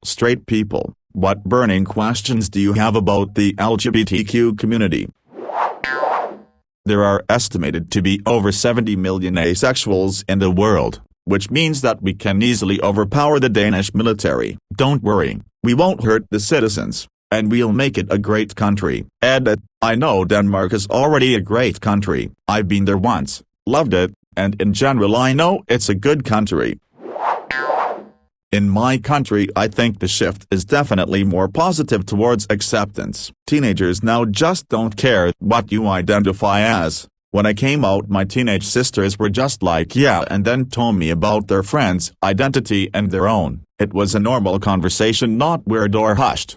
Straight people, what burning questions do you have about the LGBTQ community? There are estimated to be over 70 million asexuals in the world, which means that we can easily overpower the Danish military. Don't worry, we won't hurt the citizens, and we'll make it a great country. Edit. I know Denmark is already a great country. I've been there once, loved it, and in general I know it's a good country. In my country I think the shift is definitely more positive towards acceptance. Teenagers now just don't care what you identify as. When I came out, my teenage sisters were just like yeah, and then told me about their friends' identity and their own. It was a normal conversation, not weird or hushed.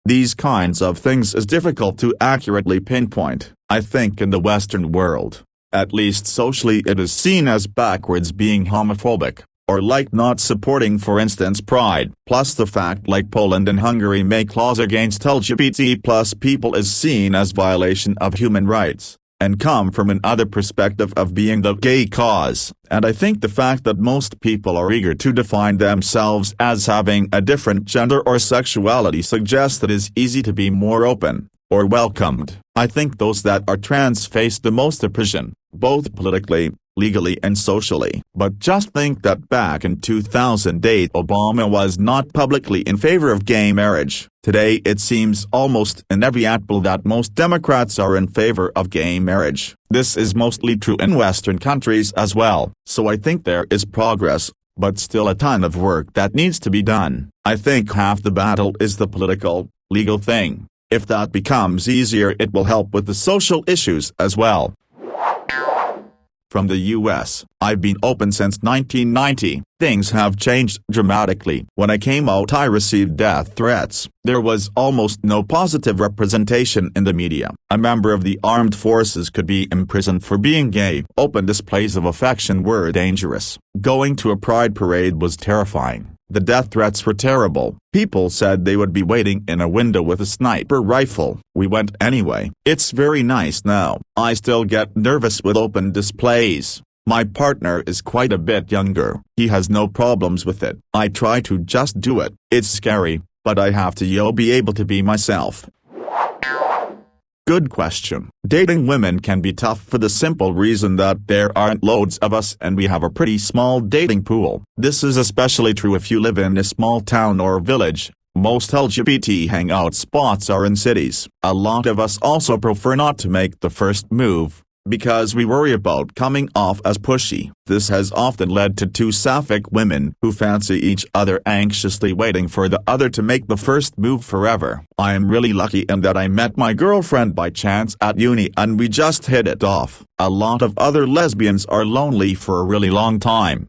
These kinds of things is difficult to accurately pinpoint. I think in the Western world, at least socially, it is seen as backwards being homophobic, or like not supporting, for instance, pride. Plus the fact like Poland and Hungary make laws against LGBT plus people is seen as violation of human rights, and come from another perspective of being the gay cause. And I think the fact that most people are eager to define themselves as having a different gender or sexuality suggests that it is easy to be more open, or welcomed. I think those that are trans face the most oppression, both politically, legally and socially. But just think that back in 2008 Obama was not publicly in favor of gay marriage. Today it seems almost inevitable that most Democrats are in favor of gay marriage. This is mostly true in Western countries as well. So I think there is progress, but still a ton of work that needs to be done. I think half the battle is the political, legal thing. If that becomes easier, it will help with the social issues as well. From the US, I've been open since 1990. Things have changed dramatically. When I came out I received death threats. There was almost no positive representation in the media. A member of the armed forces could be imprisoned for being gay. Open displays of affection were dangerous. Going to a pride parade was terrifying. The death threats were terrible. People said they would be waiting in a window with a sniper rifle. We went anyway. It's very nice now. I still get nervous with open displays. My partner is quite a bit younger. He has no problems with it. I try to just do it. It's scary, but I have to be able to be myself. Good question. Dating women can be tough for the simple reason that there aren't loads of us and we have a pretty small dating pool. This is especially true if you live in a small town or village. Most LGBT hangout spots are in cities. A lot of us also prefer not to make the first move, because we worry about coming off as pushy. This has often led to two sapphic women who fancy each other anxiously waiting for the other to make the first move forever. I am really lucky in that I met my girlfriend by chance at uni and we just hit it off. A lot of other lesbians are lonely for a really long time.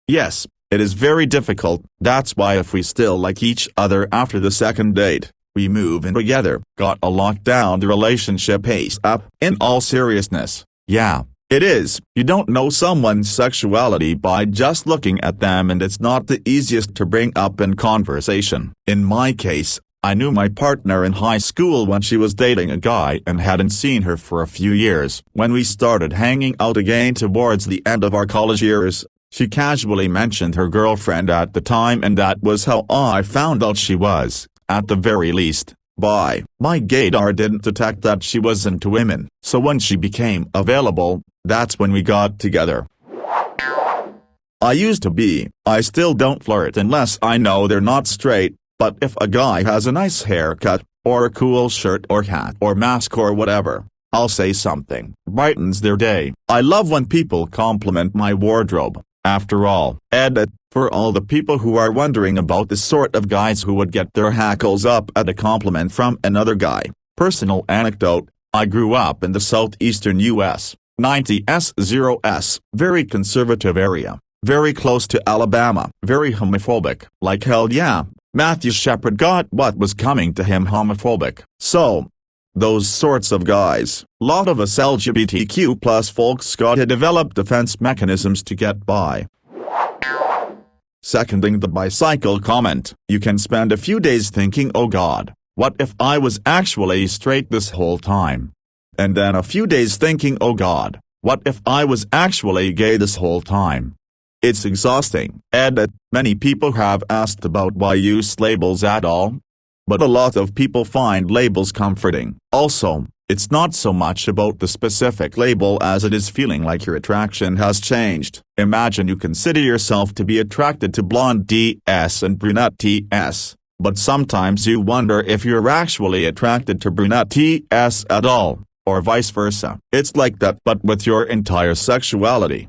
Yes, it is very difficult. That's why if we still like each other after the second date, we move in together. Gotta lock down the relationship ASAP. In all seriousness, yeah, it is. You don't know someone's sexuality by just looking at them, and it's not the easiest to bring up in conversation. In my case, I knew my partner in high school when she was dating a guy and hadn't seen her for a few years. When we started hanging out again towards the end of our college years, she casually mentioned her girlfriend at the time, and that was how I found out she was, at the very least, bi. My gaydar didn't detect that she was into women, so when she became available, that's when we got together. I used to be. I still don't flirt unless I know they're not straight, but if a guy has a nice haircut, or a cool shirt or hat or mask or whatever, I'll say something. Brightens their day. I love when people compliment my wardrobe. After all, edit. For all the people who are wondering about the sort of guys who would get their hackles up at a compliment from another guy. Personal anecdote, I grew up in the southeastern US, 90s, very conservative area, very close to Alabama, very homophobic. Like hell yeah, Matthew Shepard got what was coming to him homophobic. So, those sorts of guys, lot of us LGBTQ plus folks gotta develop defense mechanisms to get by. Seconding the bicycle comment, you can spend a few days thinking, oh god, what if I was actually straight this whole time? And then a few days thinking, oh god, what if I was actually gay this whole time? It's exhausting. Edit. Many people have asked about why use labels at all. But a lot of people find labels comforting. Also, it's not so much about the specific label as it is feeling like your attraction has changed. Imagine you consider yourself to be attracted to blonde TS and brunette TS, but sometimes you wonder if you're actually attracted to brunette TS at all, or vice versa. It's like that but with your entire sexuality.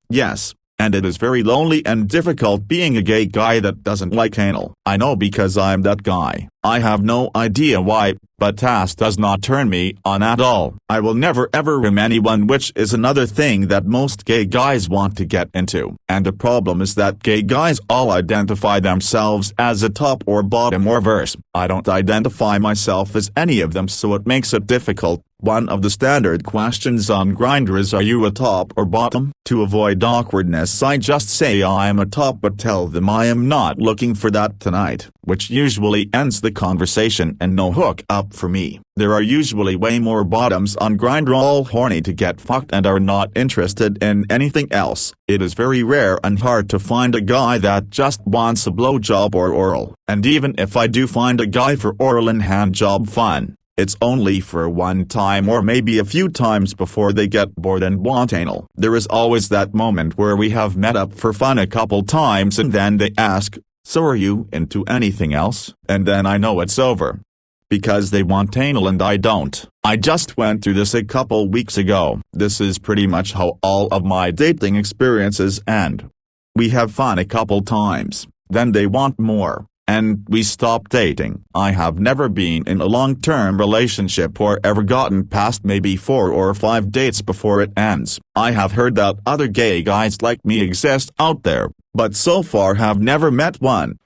Yes. And it is very lonely and difficult being a gay guy that doesn't like anal. I know because I'm that guy. I have no idea why, but TAS does not turn me on at all. I will never ever rim anyone, which is another thing that most gay guys want to get into. And the problem is that gay guys all identify themselves as a top or bottom or verse. I don't identify myself as any of them, so it makes it difficult. One of the standard questions on Grindr is, are you a top or bottom? To avoid awkwardness, I just say I am a top but tell them I am not looking for that tonight, which usually ends the conversation and no hook up for me. There are usually way more bottoms on Grindr all horny to get fucked and are not interested in anything else. It is very rare and hard to find a guy that just wants a blowjob or oral. And even if I do find a guy for oral and handjob fun, it's only for one time or maybe a few times before they get bored and want anal. There is always that moment where we have met up for fun a couple times and then they ask, so are you into anything else? And then I know it's over. Because they want anal and I don't. I just went through this a couple weeks ago. This is pretty much how all of my dating experiences end. We have fun a couple times, then they want more. And we stop dating. I have never been in a long-term relationship or ever gotten past maybe 4 or 5 dates before it ends. I have heard that other gay guys like me exist out there, but so far have never met one.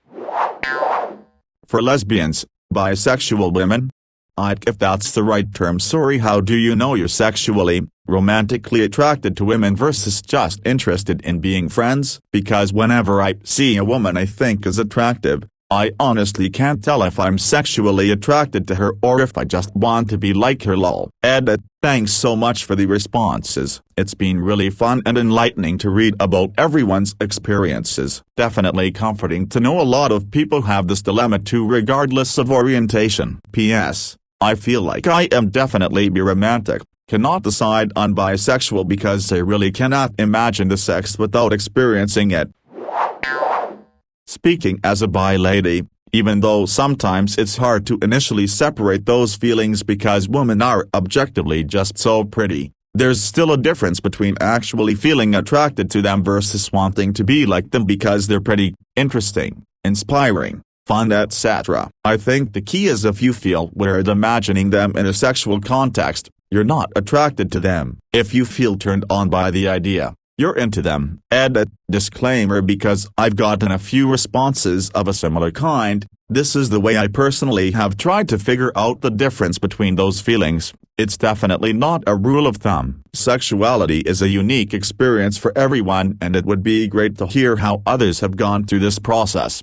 For lesbians, bisexual women? If that's the right term, sorry. How do you know you're sexually, romantically attracted to women versus just interested in being friends? Because whenever I see a woman I think is attractive, I honestly can't tell if I'm sexually attracted to her or if I just want to be like her. Lol. Edit. Thanks so much for the responses. It's been really fun and enlightening to read about everyone's experiences. Definitely comforting to know a lot of people have this dilemma too, regardless of orientation. P.S. I feel like I am definitely biromantic. Cannot decide on bisexual because I really cannot imagine the sex without experiencing it. Speaking as a bi lady, even though sometimes it's hard to initially separate those feelings because women are objectively just so pretty, there's still a difference between actually feeling attracted to them versus wanting to be like them because they're pretty, interesting, inspiring, fun, etc. I think the key is if you feel weird imagining them in a sexual context, you're not attracted to them. If you feel turned on by the idea, you're into them. Edit. Disclaimer, because I've gotten a few responses of a similar kind, this is the way I personally have tried to figure out the difference between those feelings. It's definitely not a rule of thumb. Sexuality is a unique experience for everyone, and it would be great to hear how others have gone through this process.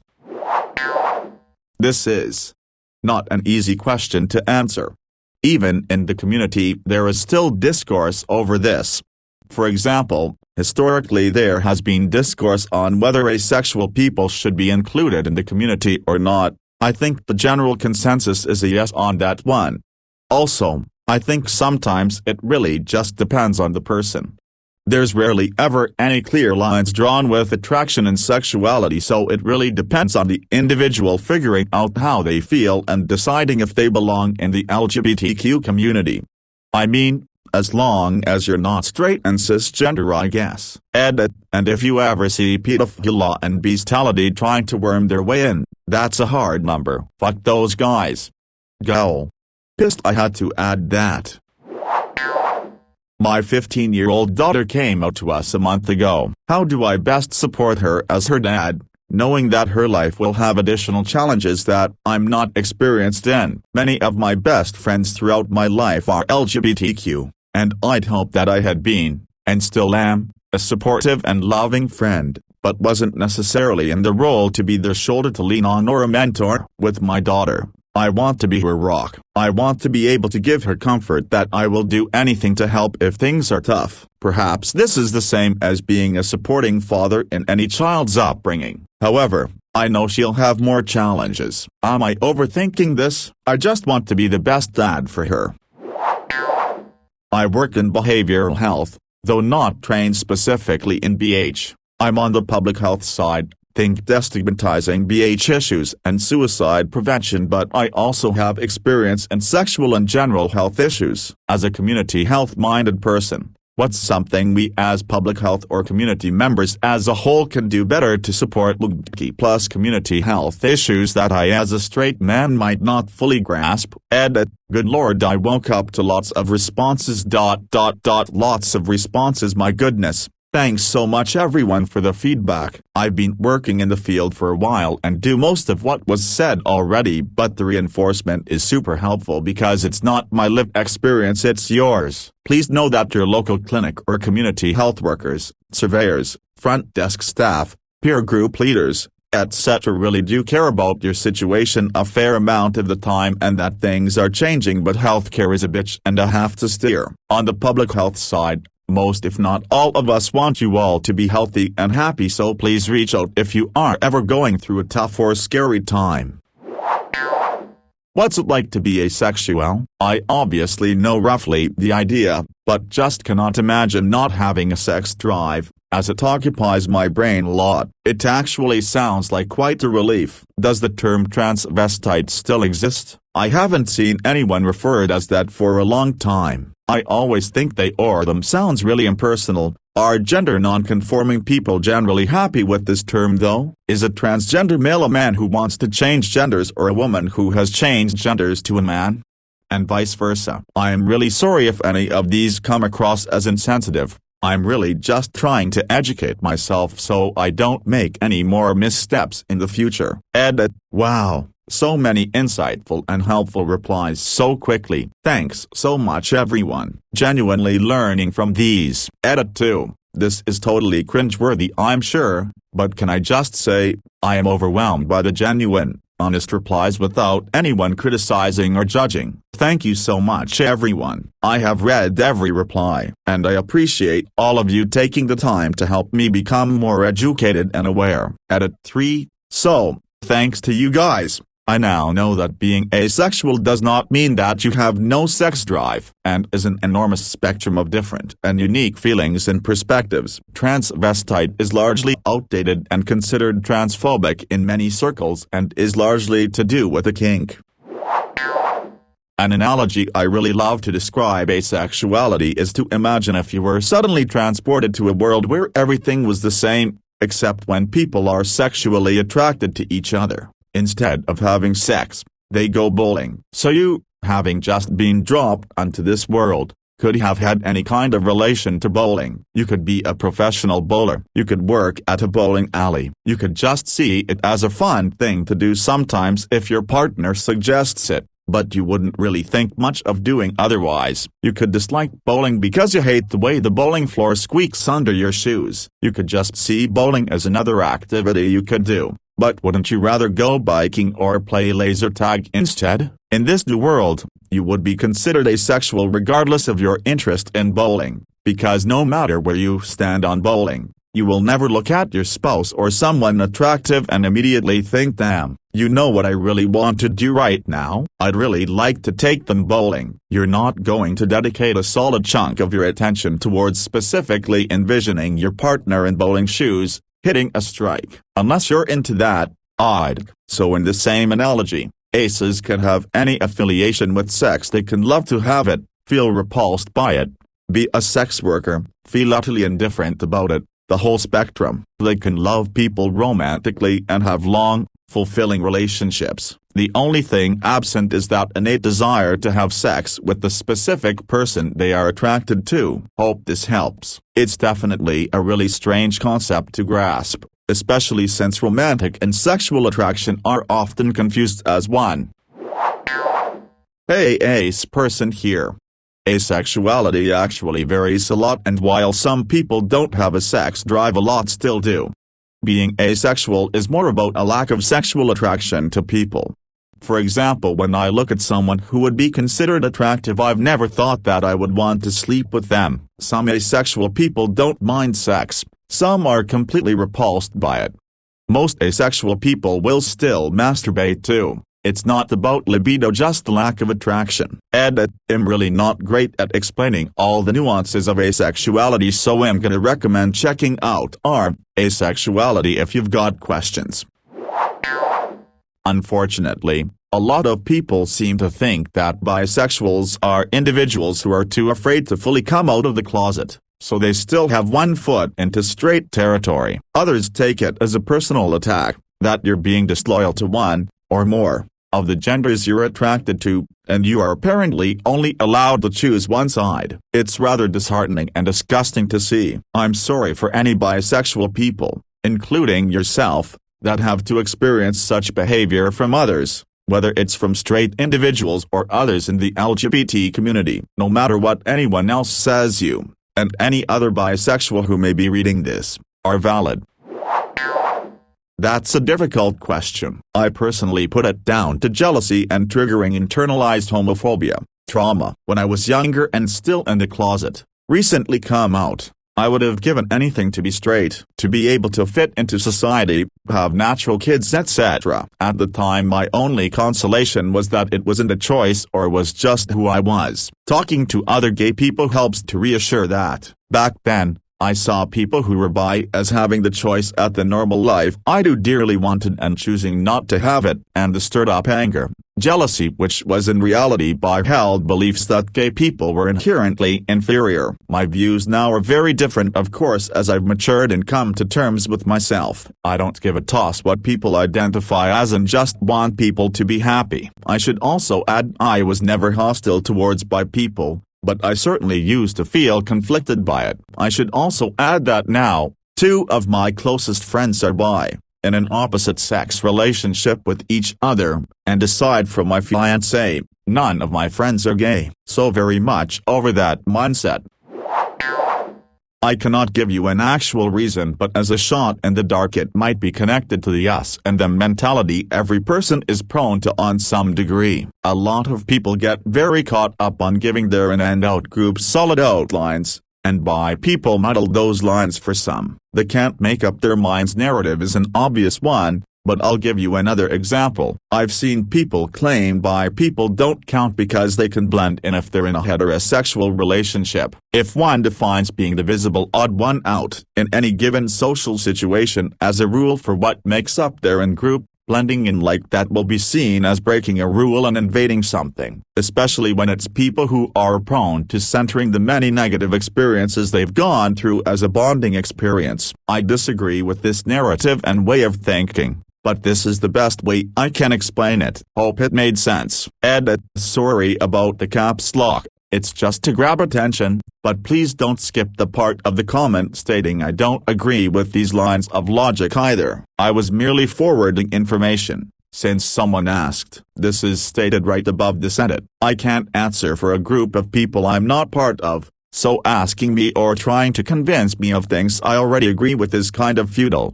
This is not an easy question to answer. Even in the community there is still discourse over this. For example, historically there has been discourse on whether asexual people should be included in the community or not. I think the general consensus is a yes on that one. Also, I think sometimes it really just depends on the person. There's rarely ever any clear lines drawn with attraction and sexuality, so it really depends on the individual figuring out how they feel and deciding if they belong in the LGBTQ community. I mean, as long as you're not straight and cisgender, I guess. Edit. And if you ever see pedophilia and bestiality trying to worm their way in, that's a hard number. Fuck those guys. Go. Pissed I had to add that. My 15-year-old daughter came out to us a month ago. How do I best support her as her dad, knowing that her life will have additional challenges that I'm not experienced in? Many of my best friends throughout my life are LGBTQ. And I'd hoped that I had been, and still am, a supportive and loving friend, but wasn't necessarily in the role to be their shoulder to lean on or a mentor. With my daughter, I want to be her rock. I want to be able to give her comfort that I will do anything to help if things are tough. Perhaps this is the same as being a supporting father in any child's upbringing. However, I know she'll have more challenges. Am I overthinking this? I just want to be the best dad for her. I work in behavioral health, though not trained specifically in BH. I'm on the public health side, think destigmatizing BH issues and suicide prevention, but I also have experience in sexual and general health issues. As a community health-minded person, what's something we as public health or community members as a whole can do better to support LGBTQ+ community health issues that I as a straight man might not fully grasp? Edit. Good lord, I woke up to lots of responses. Lots of responses, my goodness. Thanks so much everyone for the feedback. I've been working in the field for a while and do most of what was said already, but the reinforcement is super helpful because it's not my lived experience, it's yours. Please know that your local clinic or community health workers, surveyors, front desk staff, peer group leaders, etc. really do care about your situation a fair amount of the time, and that things are changing, but healthcare is a bitch and a have to steer. On the public health side, most if not all of us want you all to be healthy and happy, so please reach out if you are ever going through a tough or scary time. What's it like to be asexual? I obviously know roughly the idea, but just cannot imagine not having a sex drive, as it occupies my brain a lot. It actually sounds like quite a relief. Does the term transvestite still exist? I haven't seen anyone referred as that for a long time. I always think they or them sounds really impersonal. Are gender non-conforming people generally happy with this term though? Is a transgender male a man who wants to change genders, or a woman who has changed genders to a man? And vice versa. I am really sorry if any of these come across as insensitive. I'm really just trying to educate myself so I don't make any more missteps in the future. Edit. Wow. So many insightful and helpful replies so quickly. Thanks so much everyone. Genuinely learning from these. Edit 2. This is totally cringeworthy, I'm sure, but can I just say, I am overwhelmed by the genuine, honest replies without anyone criticizing or judging. Thank you so much everyone. I have read every reply, and I appreciate all of you taking the time to help me become more educated and aware. Edit 3. So, thanks to you guys, I now know that being asexual does not mean that you have no sex drive, and is an enormous spectrum of different and unique feelings and perspectives. Transvestite is largely outdated and considered transphobic in many circles, and is largely to do with a kink. An analogy I really love to describe asexuality is to imagine if you were suddenly transported to a world where everything was the same, except when people are sexually attracted to each other. Instead of having sex, they go bowling. So you, having just been dropped onto this world, could have had any kind of relation to bowling. You could be a professional bowler. You could work at a bowling alley. You could just see it as a fun thing to do sometimes if your partner suggests it, but you wouldn't really think much of doing otherwise. You could dislike bowling because you hate the way the bowling floor squeaks under your shoes. You could just see bowling as another activity you could do. But wouldn't you rather go biking or play laser tag instead? In this new world, you would be considered asexual regardless of your interest in bowling, because no matter where you stand on bowling, you will never look at your spouse or someone attractive and immediately think, damn, you know what I really want to do right now? I'd really like to take them bowling. You're not going to dedicate a solid chunk of your attention towards specifically envisioning your partner in bowling shoes, hitting a strike, unless you're into that. Odd. So in the same analogy, aces can have any affiliation with sex. They can love to have it, feel repulsed by it, be a sex worker, feel utterly indifferent about it, the whole spectrum. They can love people romantically and have long, fulfilling relationships. The only thing absent is that innate desire to have sex with the specific person they are attracted to. Hope this helps. It's definitely a really strange concept to grasp, especially since romantic and sexual attraction are often confused as one. Hey, ace person here. Asexuality actually varies a lot, and while some people don't have a sex drive, a lot still do. Being asexual is more about a lack of sexual attraction to people. For example, when I look at someone who would be considered attractive, I've never thought that I would want to sleep with them. Some asexual people don't mind sex, some are completely repulsed by it. Most asexual people will still masturbate too. It's not about libido, just the lack of attraction. Edit: I'm really not great at explaining all the nuances of asexuality, so I'm gonna recommend checking out our Asexuality if you've got questions. Unfortunately, a lot of people seem to think that bisexuals are individuals who are too afraid to fully come out of the closet, so they still have one foot into straight territory. Others take it as a personal attack, that you're being disloyal to one, or more, of the genders you're attracted to, and you are apparently only allowed to choose one side. It's rather disheartening and disgusting to see. I'm sorry for any bisexual people, including yourself, that have to experience such behavior from others, whether it's from straight individuals or others in the LGBT community. No matter what anyone else says, you, and any other bisexual who may be reading this, are valid. That's a difficult question. I personally put it down to jealousy and triggering internalized homophobia, trauma. When I was younger and still in the closet, recently come out, I would have given anything to be straight, to be able to fit into society, have natural kids, etc. At the time, my only consolation was that it wasn't a choice or was just who I was. Talking to other gay people helps to reassure that. Back then, I saw people who were bi as having the choice at the normal life I do dearly wanted and choosing not to have it, and this stirred up anger, jealousy, which was in reality bi-held beliefs that gay people were inherently inferior. My views now are very different, of course, as I've matured and come to terms with myself. I don't give a toss what people identify as and just want people to be happy. I should also add I was never hostile towards bi people, but I certainly used to feel conflicted by it. I should also add that now, 2 of my closest friends are bi, in an opposite-sex relationship with each other, and aside from my fiancé, none of my friends are gay. So very much over that mindset. I cannot give you an actual reason, but as a shot in the dark it might be connected to the us and them mentality every person is prone to on some degree. A lot of people get very caught up on giving their in and out groups solid outlines, and bi people muddle those lines for some. The can't make up their minds narrative is an obvious one, but I'll give you another example. I've seen people claim bi people don't count because they can blend in if they're in a heterosexual relationship. If one defines being the visible odd one out in any given social situation as a rule for what makes up their in-group, blending in like that will be seen as breaking a rule and invading something, especially when it's people who are prone to centering the many negative experiences they've gone through as a bonding experience. I disagree with this narrative and way of thinking, but this is the best way I can explain it. Hope it made sense. Edit: sorry about the caps lock, it's just to grab attention, but please don't skip the part of the comment stating I don't agree with these lines of logic either. I was merely forwarding information, since someone asked. This is stated right above this edit. I can't answer for a group of people I'm not part of, so asking me or trying to convince me of things I already agree with is kind of futile.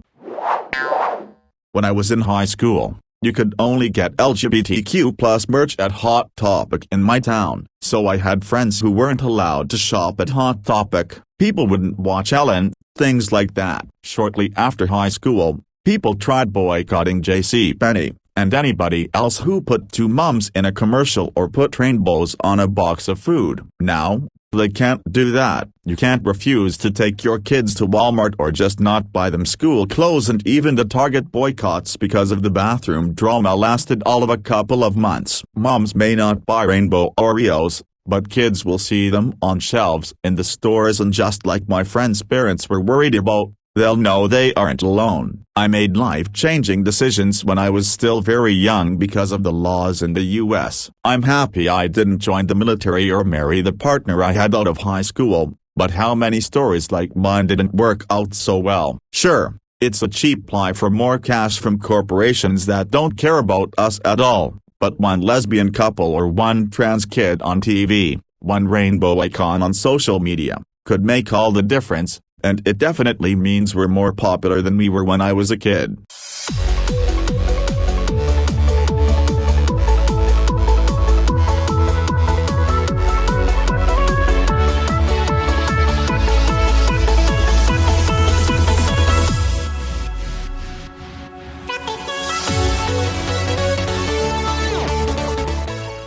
When I was in high school, you could only get LGBTQ+ merch at Hot Topic in my town, so I had friends who weren't allowed to shop at Hot Topic. People wouldn't watch Ellen, things like that. Shortly after high school, people tried boycotting JCPenney, and anybody else who put 2 mums in a commercial or put rainbows on a box of food. Now, they can't do that. You can't refuse to take your kids to Walmart or just not buy them school clothes, and even the Target boycotts because of the bathroom drama lasted all of a couple of months. Moms may not buy rainbow Oreos, but kids will see them on shelves in the stores, and just like my friends' parents were worried about, they'll know they aren't alone. I made life-changing decisions when I was still very young because of the laws in the US. I'm happy I didn't join the military or marry the partner I had out of high school, but how many stories like mine didn't work out so well? Sure, it's a cheap ply for more cash from corporations that don't care about us at all, but one lesbian couple or one trans kid on TV, one rainbow icon on social media, could make all the difference. And it definitely means we're more popular than we were when I was a kid.